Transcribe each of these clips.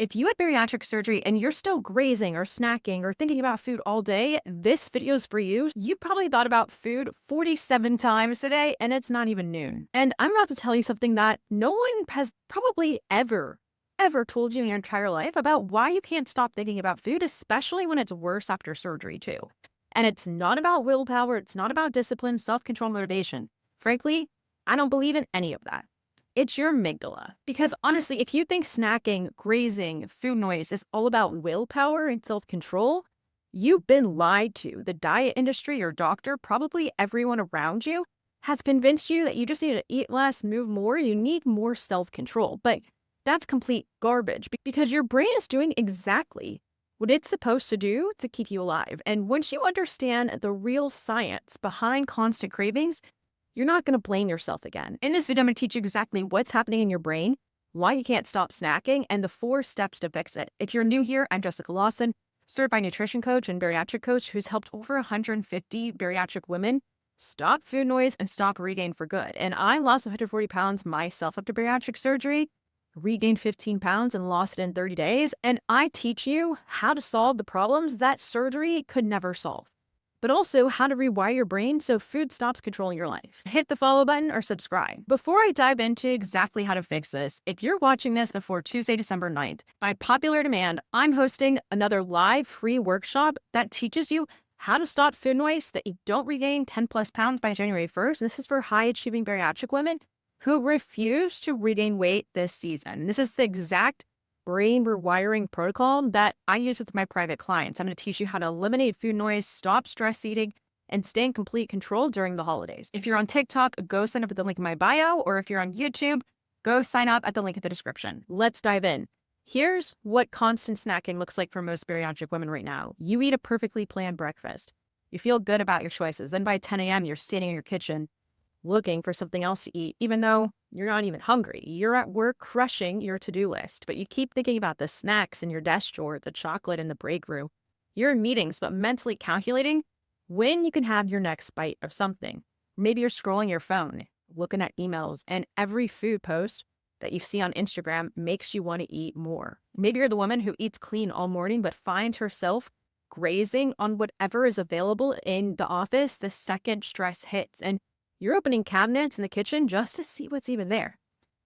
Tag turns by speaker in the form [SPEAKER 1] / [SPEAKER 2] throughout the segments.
[SPEAKER 1] If you had bariatric surgery and you're still grazing or snacking or thinking about food all day, this video is for you. You probably thought about food 47 times today and it's not even noon. And I'm about to tell you something that no one has probably ever told you in your entire life about why you can't stop thinking about food, especially when it's worse after surgery too. And it's not about willpower. It's not about discipline, self-control, motivation. Frankly, I don't believe in any of that. It's your amygdala. Because honestly, if you think snacking, grazing, food noise is all about willpower and self control, you've been lied to. The diet industry, your doctor, probably everyone around you has convinced you that you just need to eat less, move more, you need more self control. But that's complete garbage because your brain is doing exactly what it's supposed to do to keep you alive. And once you understand the real science behind constant cravings, you're not going to blame yourself again. In this video, I'm going to teach you exactly what's happening in your brain, why you can't stop snacking, and the 4 steps to fix it. If you're new here, I'm Jessica Lawson, certified nutrition coach and bariatric coach who's helped over 150 bariatric women stop food noise and stop regain for good. And I lost 140 pounds myself after bariatric surgery, regained 15 pounds and lost it in 30 days. And I teach you how to solve the problems that surgery could never solve, but also how to rewire your brain so food stops controlling your life. Hit the follow button or subscribe. Before I dive into exactly how to fix this, if you're watching this before Tuesday, December 9th, by popular demand, I'm hosting another live free workshop that teaches you how to stop food noise so that you don't regain 10 plus pounds by January 1st. This is for high achieving bariatric women who refuse to regain weight this season. This is the exact brain rewiring protocol that I use with my private clients. I'm going to teach you how to eliminate food noise, stop stress eating, and stay in complete control during the holidays. If you're on TikTok, go sign up at the link in my bio, or if you're on YouTube, go sign up at the link in the description. Let's dive in. Here's what constant snacking looks like for most bariatric women right now. You eat a perfectly planned breakfast. You feel good about your choices. Then by 10 a.m., you're standing in your kitchen looking for something else to eat, even though you're not even hungry. You're at work crushing your to-do list, but you keep thinking about the snacks in your desk drawer, the chocolate in the break room. You're in meetings, but mentally calculating when you can have your next bite of something. Maybe you're scrolling your phone, looking at emails, and every food post that you see on Instagram makes you want to eat more. Maybe you're the woman who eats clean all morning, but finds herself grazing on whatever is available in the office the second stress hits. And you're opening cabinets in the kitchen just to see what's even there.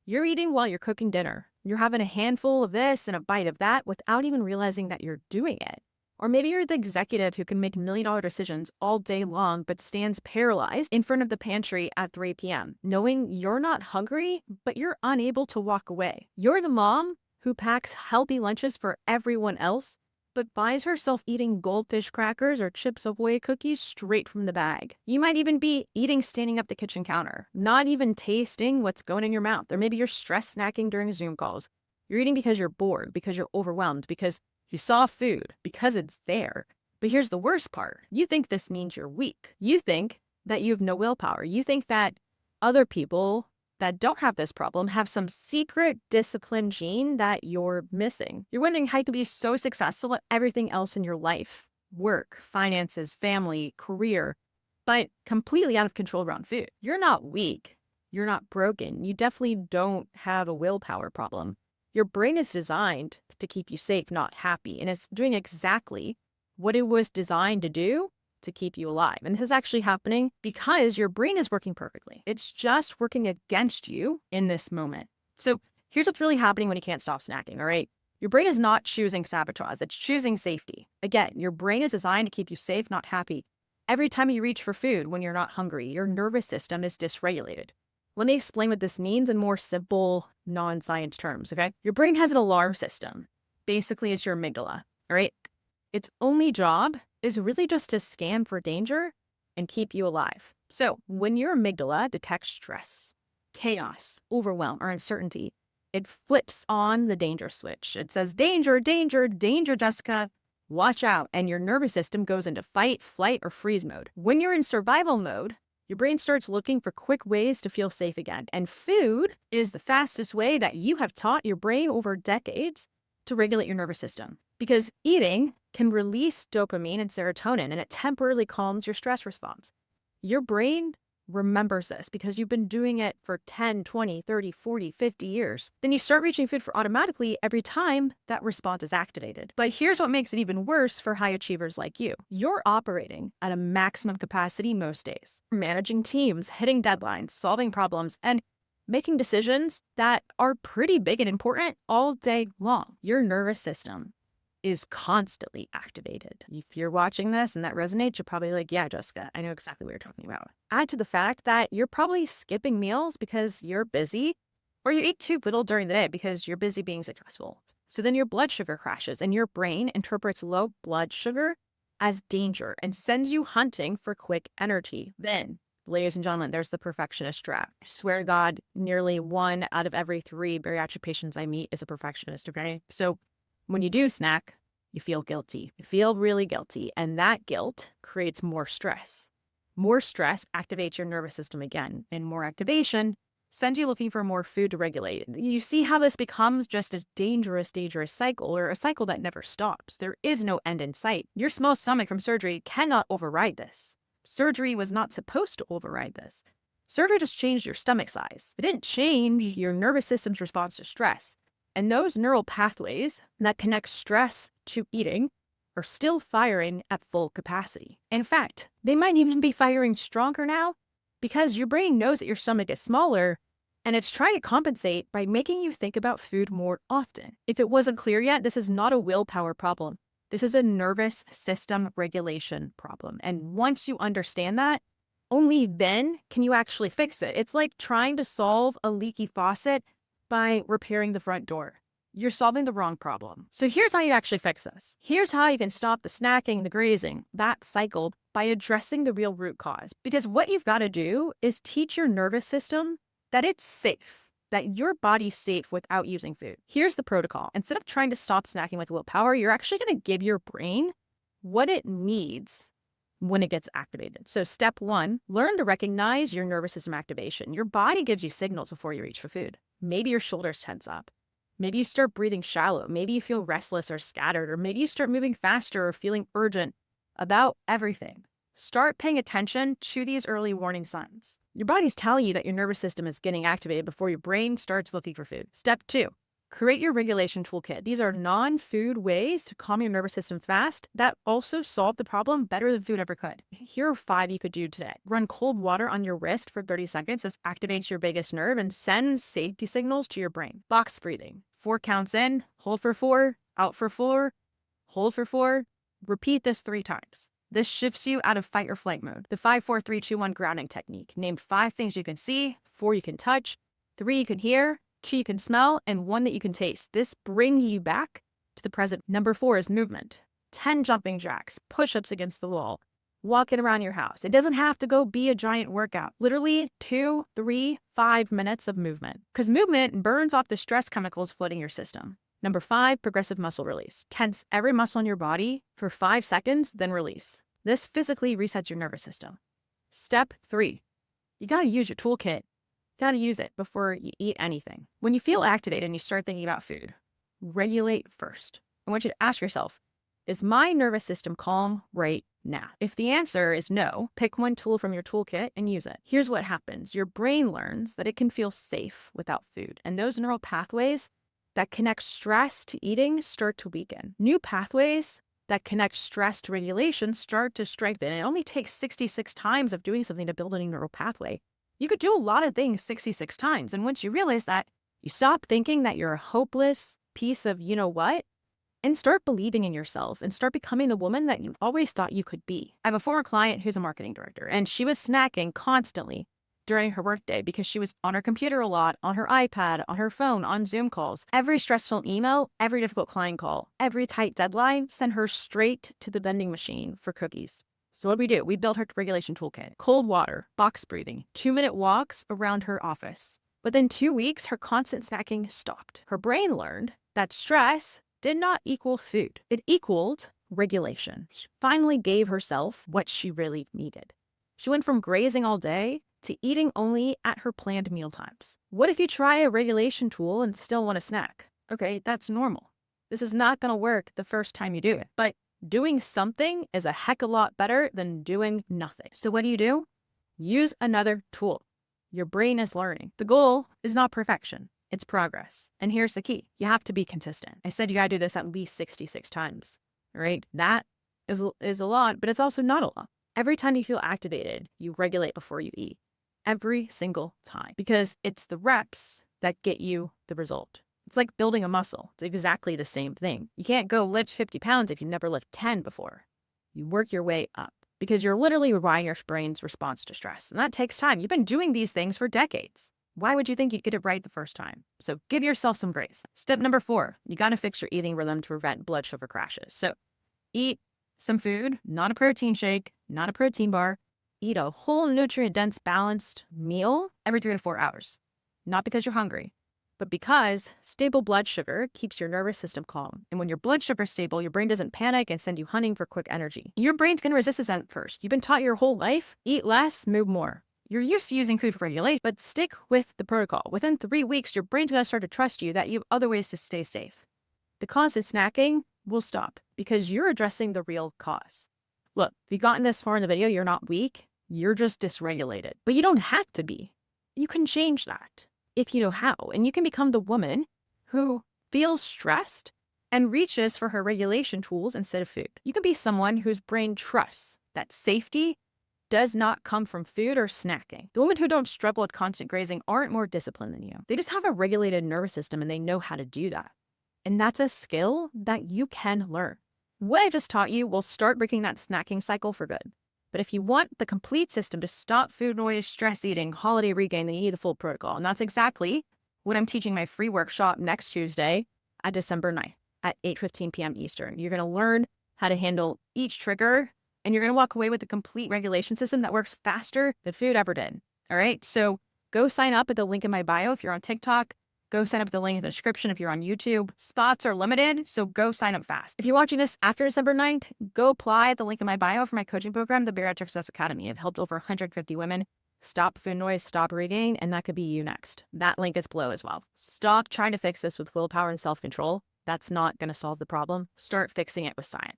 [SPEAKER 1] You're eating while you're cooking dinner. You're having a handful of this and a bite of that without even realizing that you're doing it. Or maybe you're the executive who can make million-dollar decisions all day long but stands paralyzed in front of the pantry at 3 p.m., knowing you're not hungry, but you're unable to walk away. You're the mom who packs healthy lunches for everyone else, but buys herself eating goldfish crackers or Chips Ahoy cookies straight from the bag. You might even be eating standing up the kitchen counter, not even tasting what's going in your mouth. Or maybe you're stress snacking during Zoom calls. You're eating because you're bored, because you're overwhelmed, because you saw food, because it's there. But here's the worst part. You think this means you're weak. You think that you have no willpower. You think that other people that don't have this problem have some secret discipline gene that you're missing. You're wondering how you can be so successful at everything else in your life, work, finances, family, career, but completely out of control around food. You're not weak. You're not broken. You definitely don't have a willpower problem. Your brain is designed to keep you safe, not happy, and it's doing exactly what it was designed to do to keep you alive. And this is actually happening because your brain is working perfectly. It's just working against you in this moment. So here's what's really happening when you can't stop snacking, all right? Your brain is not choosing sabotage. It's choosing safety. Again, your brain is designed to keep you safe, not happy. Every time you reach for food when you're not hungry, your nervous system is dysregulated. Let me explain what this means in more simple, non-science terms, okay? Your brain has an alarm system. Basically, it's your amygdala, all right? Its only job is really just to scan for danger and keep you alive. So when your amygdala detects stress, chaos, overwhelm, or uncertainty, it flips on the danger switch. It says, danger, danger, danger, Jessica, watch out. And your nervous system goes into fight, flight, or freeze mode. When you're in survival mode, your brain starts looking for quick ways to feel safe again. And food is the fastest way that you have taught your brain over decades to regulate your nervous system. Because eating can release dopamine and serotonin, and it temporarily calms your stress response. Your brain remembers this because you've been doing it for 10, 20, 30, 40, 50 years. Then you start reaching food for automatically every time that response is activated. But here's what makes it even worse for high achievers like you. You're operating at a maximum capacity most days, managing teams, hitting deadlines, solving problems, and making decisions that are pretty big and important all day long. Your nervous system is constantly activated. If you're watching this and that resonates, you're probably like, yeah, Jessica, I know exactly what you're talking about. Add to the fact that you're probably skipping meals because you're busy, or you eat too little during the day because you're busy being successful. So then your blood sugar crashes and your brain interprets low blood sugar as danger and sends you hunting for quick energy. Then, ladies and gentlemen, there's the perfectionist trap. I swear to God, nearly 1 out of every 3 bariatric patients I meet is a perfectionist, okay? So when you do snack, you feel guilty. You feel really guilty, and that guilt creates more stress. More stress activates your nervous system again, and more activation sends you looking for more food to regulate. You see how this becomes just a dangerous cycle, or a cycle that never stops. There is no end in sight. Your small stomach from surgery cannot override this. Surgery was not supposed to override this. Surgery just changed your stomach size. It didn't change your nervous system's response to stress. And those neural pathways that connect stress to eating are still firing at full capacity. In fact, they might even be firing stronger now because your brain knows that your stomach is smaller and it's trying to compensate by making you think about food more often. If it wasn't clear yet, this is not a willpower problem. This is a nervous system regulation problem. And once you understand that, only then can you actually fix it. It's like trying to solve a leaky faucet by repairing the front door. You're solving the wrong problem. So here's how you actually fix this. Here's how you can stop the snacking, the grazing, that cycle by addressing the real root cause. Because what you've got to do is teach your nervous system that it's safe, that your body's safe without using food. Here's the protocol. Instead of trying to stop snacking with willpower, you're actually going to give your brain what it needs when it gets activated. So step 1, learn to recognize your nervous system activation. Your body gives you signals before you reach for food. Maybe your shoulders tense up. Maybe you start breathing shallow. Maybe you feel restless or scattered, or maybe you start moving faster or feeling urgent about everything. Start paying attention to these early warning signs. Your body's telling you that your nervous system is getting activated before your brain starts looking for food. Step 2, create your regulation toolkit. These are non-food ways to calm your nervous system fast that also solve the problem better than food ever could. Here are 5 you could do today. Run cold water on your wrist for 30 seconds. This activates your vagus nerve and sends safety signals to your brain. Box breathing. 4 counts in, hold for 4, out for 4, hold for 4. Repeat this 3 times. This shifts you out of fight or flight mode. The 5, 4, 3, 2, 1 grounding technique. Name 5 things you can see, 4 you can touch, 3 you can hear, 2 you can smell, and 1 that you can taste. This brings you back to the present. Number 4 is movement. 10 jumping jacks, push-ups against the wall, walking around your house. It doesn't have to go be a giant workout. Literally 2, 3, 5 minutes of movement. Because movement burns off the stress chemicals flooding your system. Number 5, progressive muscle release. Tense every muscle in your body for 5 seconds, then release. This physically resets your nervous system. Step 3, you gotta use your toolkit. You gotta use it before you eat anything. When you feel activated and you start thinking about food, regulate first. I want you to ask yourself, is my nervous system calm right now? If the answer is no, pick one tool from your toolkit and use it. Here's what happens. Your brain learns that it can feel safe without food, and those neural pathways that connect stress to eating start to weaken. New pathways that connect stress to regulation start to strengthen. It only takes 66 times of doing something to build a new neural pathway. You could do a lot of things 66 times. And once you realize that, you stop thinking that you're a hopeless piece of you know what, and start believing in yourself and start becoming the woman that you always thought you could be. I have a former client who's a marketing director, and she was snacking constantly during her workday because she was on her computer a lot, on her iPad, on her phone, on Zoom calls. Every stressful email, every difficult client call, every tight deadline sent her straight to the vending machine for cookies. So what do? We built her regulation toolkit. Cold water, box breathing, 2-minute walks around her office. Within 2 weeks, her constant snacking stopped. Her brain learned that stress did not equal food. It equaled regulation. She finally gave herself what she really needed. She went from grazing all day to eating only at her planned meal times. What if you try a regulation tool and still want a snack? Okay, that's normal. This is not going to work the first time you do it, but doing something is a heck of a lot better than doing nothing. So what do? Use another tool. Your brain is learning. The goal is not perfection. It's progress. And here's the key. You have to be consistent. I said you gotta do this at least 66 times, right? That is a lot, but it's also not a lot. Every time you feel activated, you regulate before you eat. Every single time. Because it's the reps that get you the result. It's like building a muscle. It's exactly the same thing. You can't go lift 50 pounds if you never lift 10 before. You work your way up because you're literally rewiring your brain's response to stress. And that takes time. You've been doing these things for decades. Why would you think you'd get it right the first time? So give yourself some grace. Step number 4, you got to fix your eating rhythm to prevent blood sugar crashes. So eat some food, not a protein shake, not a protein bar. Eat a whole nutrient-dense, balanced meal every 3 to 4 hours. Not because you're hungry, but because stable blood sugar keeps your nervous system calm. And when your blood sugar's stable, your brain doesn't panic and send you hunting for quick energy. Your brain's going to resist this at first. You've been taught your whole life, eat less, move more. You're used to using food for regulation, but stick with the protocol. Within 3 weeks, your brain's going to start to trust you that you have other ways to stay safe. The constant snacking will stop because you're addressing the real cause. Look, if you've gotten this far in the video, you're not weak. You're just dysregulated. But you don't have to be. You can change that if you know how. And you can become the woman who feels stressed and reaches for her regulation tools instead of food. You can be someone whose brain trusts that safety does not come from food or snacking. The women who don't struggle with constant grazing aren't more disciplined than you. They just have a regulated nervous system and they know how to do that. And that's a skill that you can learn. What I just taught you will start breaking that snacking cycle for good. But if you want the complete system to stop food noise, stress eating, holiday regain, then you need the full protocol. And that's exactly what I'm teaching my free workshop next Tuesday at December 9th at 8:15 p.m. Eastern. You're going to learn how to handle each trigger, and you're going to walk away with a complete regulation system that works faster than food ever did. All right? So go sign up at the link in my bio if you're on TikTok. Go sign up at the link in the description if you're on YouTube. Spots are limited, so go sign up fast. If you're watching this after December 9th, go apply at the link in my bio for my coaching program, the Bariatric Surgery Academy. I've helped over 150 women stop food noise, stop regain, and that could be you next. That link is below as well. Stop trying to fix this with willpower and self-control. That's not going to solve the problem. Start fixing it with science.